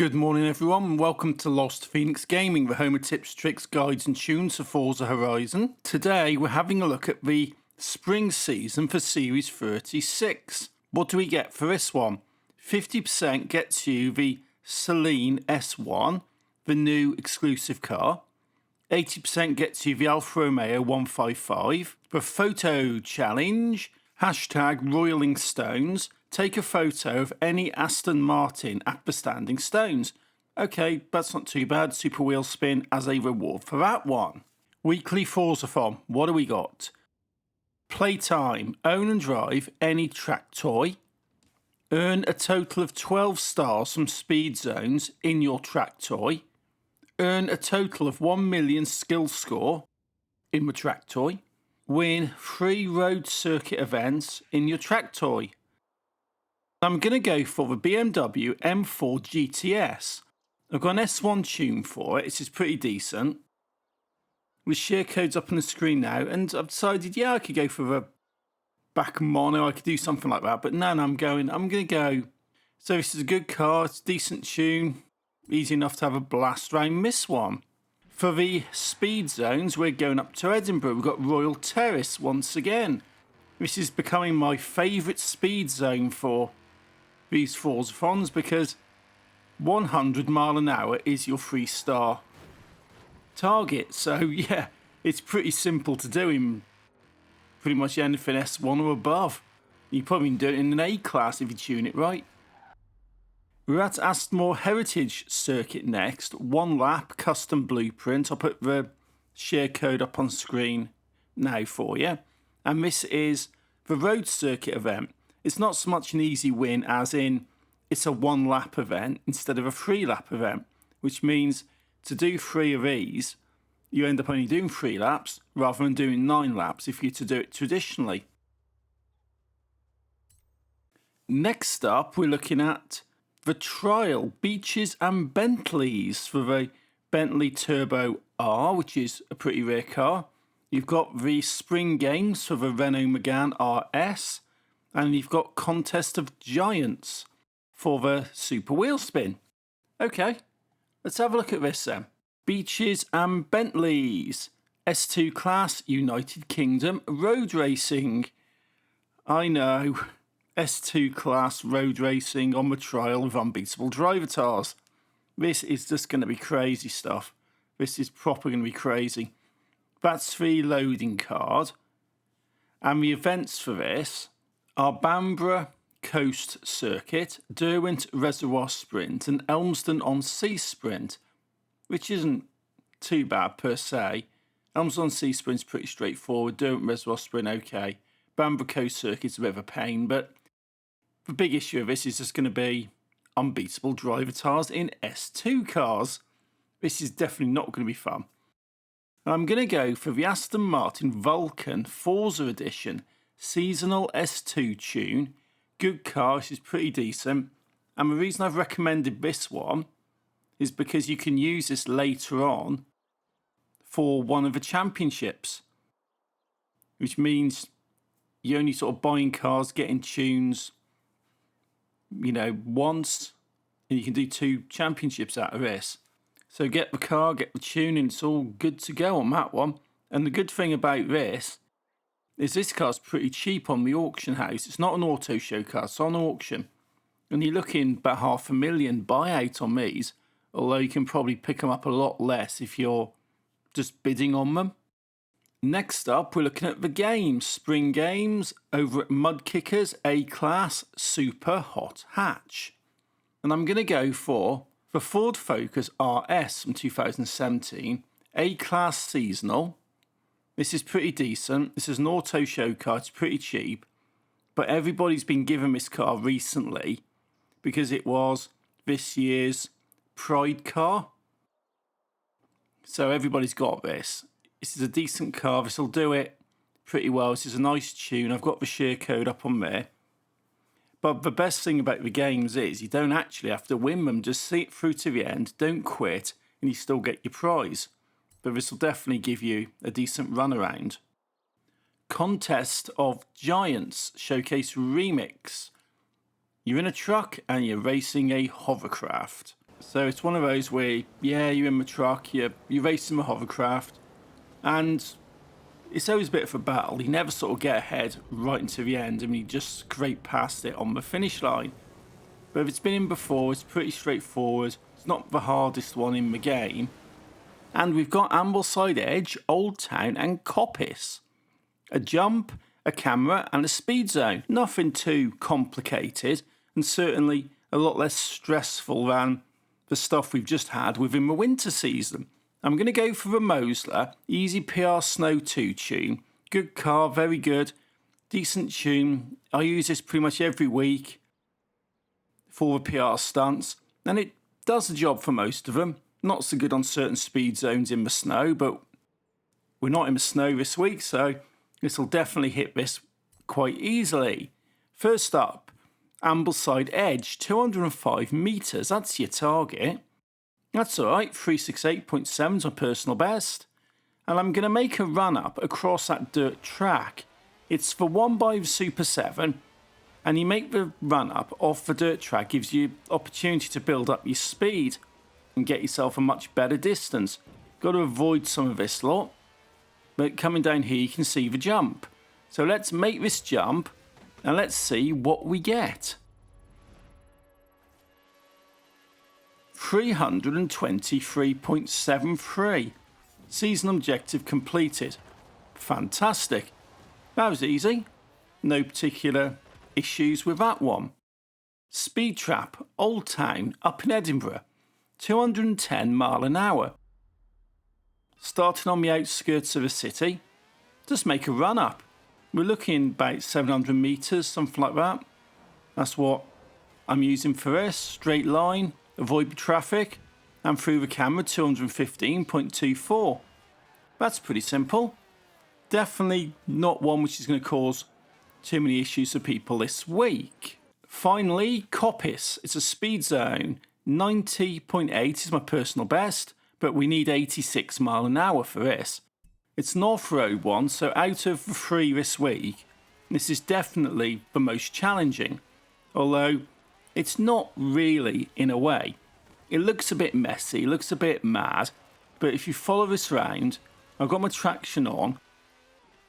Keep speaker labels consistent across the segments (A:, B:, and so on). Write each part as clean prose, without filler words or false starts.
A: Good morning everyone and welcome to Lost Phoenix Gaming, the home of tips, tricks, guides and tunes for Forza Horizon. Today we're having a look at the spring season for Series 36. What do we get for this one? 50% gets you the Celine S1, the new exclusive car. 80% gets you the Alfa Romeo 155. The photo challenge, hashtag Roiling Stones. Take a photo of any Aston Martin at the standing stones. Okay, that's not too bad. Super wheel spin as a reward for that one. Weekly Forzathon. What do we got? Playtime. Own and drive any track toy. Earn a total of 12 stars from speed zones in your track toy. Earn a total of 1 million skill score in the track toy. Win 3 road circuit events in your track toy. I'm going to go for the BMW M4 GTS. I've got an S1 tune for it. This is pretty decent. With share codes up on the screen now, and I've decided, yeah, I could go for the back mono. I could do something like that, but no, I'm going to go. So this is a good car. It's a decent tune. Easy enough to have a blast round this one. For the speed zones, we're going up to Edinburgh. We've got Royal Terrace once again. This is becoming my favourite speed zone for these Forzathons because 100 mile an hour is your 3-star target. So yeah, it's pretty simple to do in pretty much anything S1 or above. You probably can do it in an A class if you tune it right. We're at Astmoor Heritage Circuit next. 1 lap, custom blueprint. I'll put the share code up on screen now for you. And this is the road circuit event. It's not so much an easy win as in it's a 1 lap event instead of a 3 lap event, which means to do 3 of these, you end up only doing 3 laps rather than doing 9 laps if you're to do it traditionally. Next up, we're looking at the trial Beaches and Bentleys for the Bentley Turbo R, which is a pretty rare car. You've got the Spring Games for the Renault Megane RS. And you've got Contest of Giants for the Super Wheel Spin. Okay, let's have a look at this then. Beaches and Bentleys. S2 Class, United Kingdom, Road Racing. I know, S2 Class Road Racing on the trial of Unbeatable Drivatars. This is just going to be crazy stuff. This is proper going to be crazy. That's the loading card. And the events for this are Bamborough Coast Circuit, Derwent Reservoir Sprint and Elmsden on Sea Sprint, which isn't too bad per se. Elmsden on Sea Sprint's pretty straightforward, Derwent Reservoir Sprint okay. Bamborough Coast Circuit's a bit of a pain, but the big issue of this is just going to be unbeatable Drivatars in S2 cars. This is definitely not going to be fun. I'm going to go for the Aston Martin Vulcan Forza Edition Seasonal S2 tune. Good car, this is pretty decent. And the reason I've recommended this one is because you can use this later on for one of the championships. Which means you're only sort of buying cars, getting tunes, you know, once. And you can do 2 championships out of this. So get the car, get the tune, and it's all good to go on that one. And the good thing about this car's pretty cheap on the auction house. It's not an auto show car, it's on auction. And you're looking about $500,000 buyout on these, although you can probably pick them up a lot less if you're just bidding on them. Next up, we're looking at the games. Spring Games over at Mud Kickers A-Class Super Hot Hatch. And I'm going to go for the Ford Focus RS from 2017, A-Class Seasonal. This is pretty decent. This is an auto show car. It's pretty cheap. But everybody's been given this car recently because it was this year's Pride car. So everybody's got this. This is a decent car. This will do it pretty well. This is a nice tune. I've got the share code up on there. But the best thing about the games is you don't actually have to win them. Just see it through to the end. Don't quit. And you still get your prize. But this will definitely give you a decent run around. Contest of Giants Showcase Remix. You're in a truck and you're racing a hovercraft. So it's one of those where, yeah, you're in my truck, you're racing my hovercraft, and it's always a bit of a battle. You never sort of get ahead right into the end, and you just scrape past it on the finish line. But if it's been in before, it's pretty straightforward. It's not the hardest one in the game. And we've got Ambleside Edge, Old Town and Coppice. A jump, a camera and a speed zone. Nothing too complicated, and certainly a lot less stressful than the stuff we've just had within the winter season. I'm going to go for the Mosler, easy PR Snow 2 tune. Good car, very good, decent tune. I use this pretty much every week for the PR stunts, and it does the job for most of them. Not so good on certain speed zones in the snow, but we're not in the snow this week, so this will definitely hit this quite easily. First up, Ambleside Edge, 205 metres, that's your target. That's alright, 368.7 is my personal best. And I'm going to make a run up across that dirt track. It's for 1 by the Super 7, and you make the run up off the dirt track, gives you opportunity to build up your speed and get yourself a much better distance. Got to avoid some of this lot, but coming down here you can see the jump. So let's make this jump and let's see what we get. 323.73. Season objective completed. Fantastic. That was easy. No particular issues with that one. Speed Trap, Old Town, up in Edinburgh. 210 mile an hour. Starting on the outskirts of a city. Just make a run up. We're looking about 700 metres, something like that. That's what I'm using for this. Straight line, avoid the traffic, and through the camera 215.24. That's pretty simple. Definitely not one which is going to cause too many issues for people this week. Finally, Coppice. It's a speed zone. 90.8 is my personal best, but we need 86 mile an hour for this. It's an off-road one, so out of the 3 this week, this is definitely the most challenging. Although, it's not really in a way. It looks a bit messy, looks a bit mad, but if you follow this round, I've got my traction on,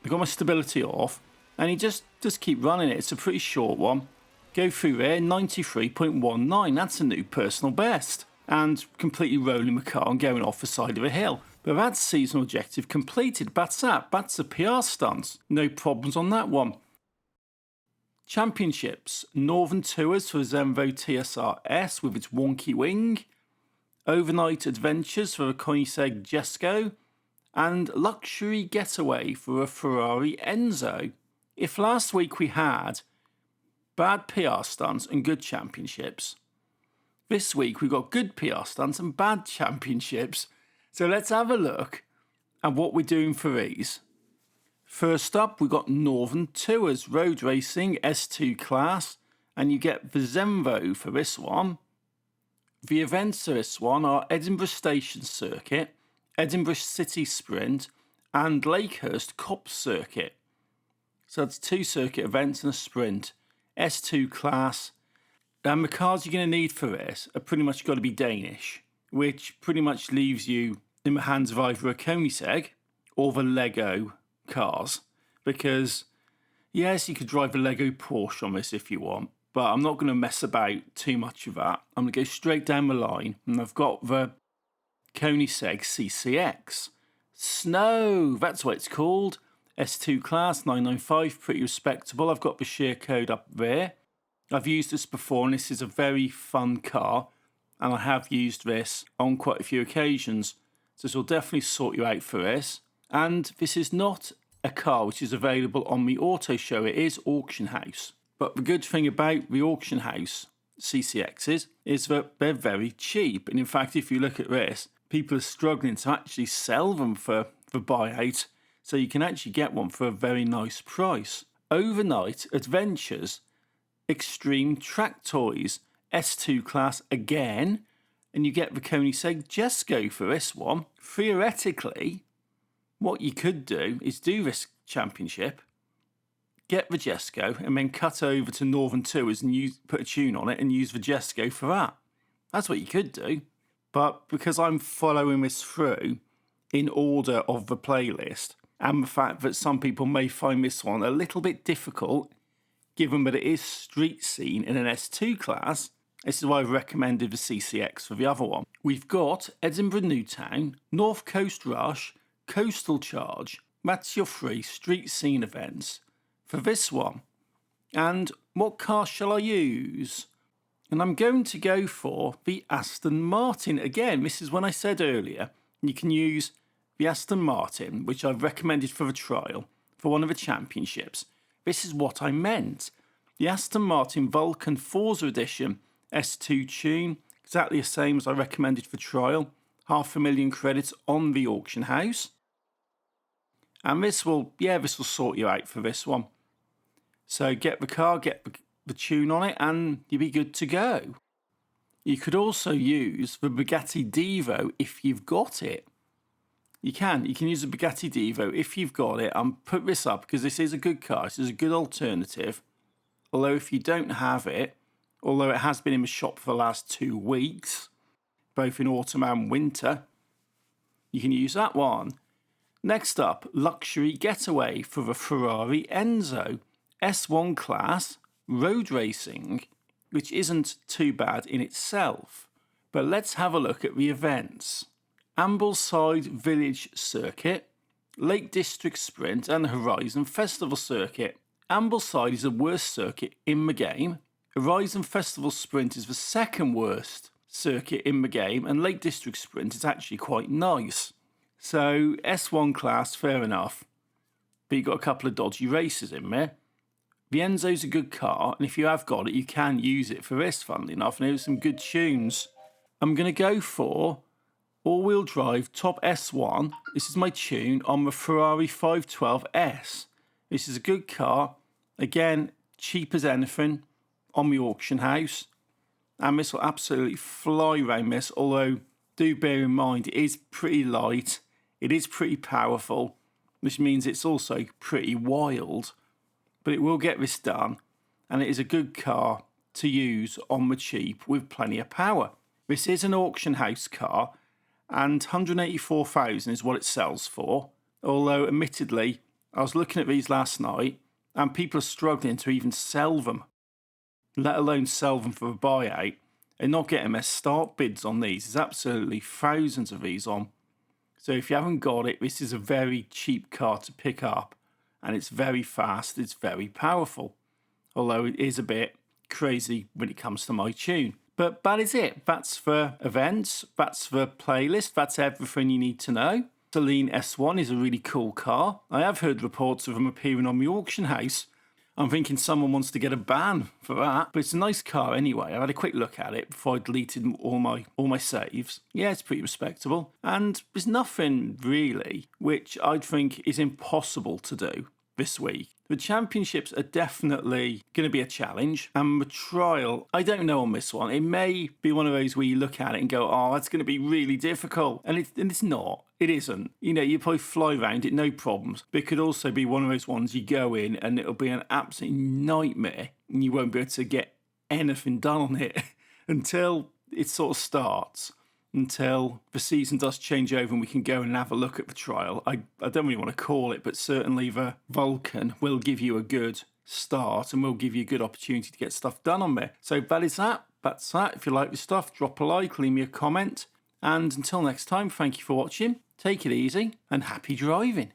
A: I've got my stability off, and you just keep running it. It's a pretty short one. Go through there, 93.19, that's a new personal best. And completely rolling the car and going off the side of a hill. But that's seasonal objective completed. That's that. That's a PR stunt. No problems on that one. Championships. Northen Tours for the Zenvo TSR-S with its wonky wing. Overnight Adventures for a Koenigsegg Jesko. And Luxury Getaway for a Ferrari Enzo. If last week we had bad PR stunts and good championships, this week we've got good PR stunts and bad championships. So let's have a look at what we're doing for these. First up, we've got Northen Tours Road Racing S2 class, and you get the Zenvo for this one. The events for this one are Edinburgh Station Circuit, Edinburgh City Sprint, and Lakehurst Copse Circuit. So that's 2 circuit events and a sprint. S2 class. And the cars you're going to need for this are pretty much got to be Danish, which pretty much leaves you in the hands of either a Koenigsegg or the Lego cars. Because, yes, you could drive a Lego Porsche on this if you want, but I'm not going to mess about too much with that. I'm going to go straight down the line, and I've got the Koenigsegg CCX. Snow, that's what it's called. S2 class, 995, pretty respectable. I've got the share code up there. I've used this before, and this is a very fun car, and I have used this on quite a few occasions. So this will definitely sort you out for this. And this is not a car which is available on the auto show. It is auction house. But the good thing about the auction house CCXs is that they're very cheap. And in fact, if you look at this, people are struggling to actually sell them for buyout. So you can actually get one for a very nice price. Overnight Adventures, Extreme Track Toys, S2 class again, and you get the Koenigsegg Jesko for this one. Theoretically, what you could do is do this championship, get the Jesko, and then cut over to Northen Tours and put a tune on it and use the Jesko for that. That's what you could do. But because I'm following this through in order of the playlist, and the fact that some people may find this one a little bit difficult, given that it is street scene in an S2 class, this is why I've recommended the CCX for the other one. We've got Edinburgh Newtown, North Coast Rush, Coastal Charge. That's your 3 street scene events for this one. And what car shall I use? And I'm going to go for the Aston Martin. Again, this is when I said earlier, you can use the Aston Martin, which I've recommended for the trial, for one of the championships. This is what I meant. The Aston Martin Vulcan Forza Edition S2 tune, exactly the same as I recommended for trial. 500,000 credits on the auction house. And this will sort you out for this one. So get the car, get the tune on it, and you'll be good to go. You could also use the Bugatti Divo if you've got it. You can use the Bugatti Divo if you've got it. I'm put this up because this is a good car. This is a good alternative. Although if you don't have it, although it has been in the shop for the last 2 weeks, both in autumn and winter, you can use that one. Next up, Luxury Getaway for the Ferrari Enzo. S1 class, road racing, which isn't too bad in itself. But let's have a look at the events. Ambleside Village Circuit, Lake District Sprint and Horizon Festival Circuit. Ambleside is the worst circuit in the game. Horizon Festival Sprint is the second worst circuit in the game, and Lake District Sprint is actually quite nice. So S1 class, fair enough, but you've got a couple of dodgy races in there. The Enzo's a good car, and if you have got it, you can use it for this, funnily enough, and there's some good tunes. I'm going to go for all-wheel drive top S1. This is my tune on the Ferrari 512S. This is a good car. Again, cheap as anything on the auction house. And this will absolutely fly around this, although do bear in mind it is pretty light. It is pretty powerful, which means it's also pretty wild. But it will get this done, and it is a good car to use on the cheap with plenty of power. This is an auction house car, and 184,000 is what it sells for. Although, admittedly, I was looking at these last night, and people are struggling to even sell them, let alone sell them for a buyout. And not getting their start bids on these. There's absolutely thousands of these on. So if you haven't got it, this is a very cheap car to pick up. And it's very fast, it's very powerful. Although it is a bit crazy when it comes to my tune. But that is it. That's for events, that's for playlist, that's everything you need to know. Celine S1 is a really cool car. I have heard reports of them appearing on the auction house. I'm thinking someone wants to get a ban for that, but it's a nice car anyway. I had a quick look at it before I deleted all my saves. Yeah, it's pretty respectable. And there's nothing really which I'd think is impossible to do this week. The championships are definitely going to be a challenge, and the trial, I don't know on this one. It may be one of those where you look at it and go, oh, that's going to be really difficult. And it's not. It isn't. You know, you probably fly around it, no problems. But it could also be one of those ones you go in and it'll be an absolute nightmare and you won't be able to get anything done on it until it sort of starts, until the season does change over and we can go and have a look at the trial. I don't really want to call it, but certainly the Vulcan will give you a good start and will give you a good opportunity to get stuff done on there. So that is that. That's that. If you like the stuff, drop a like, leave me a comment. And until next time, thank you for watching. Take it easy and happy driving.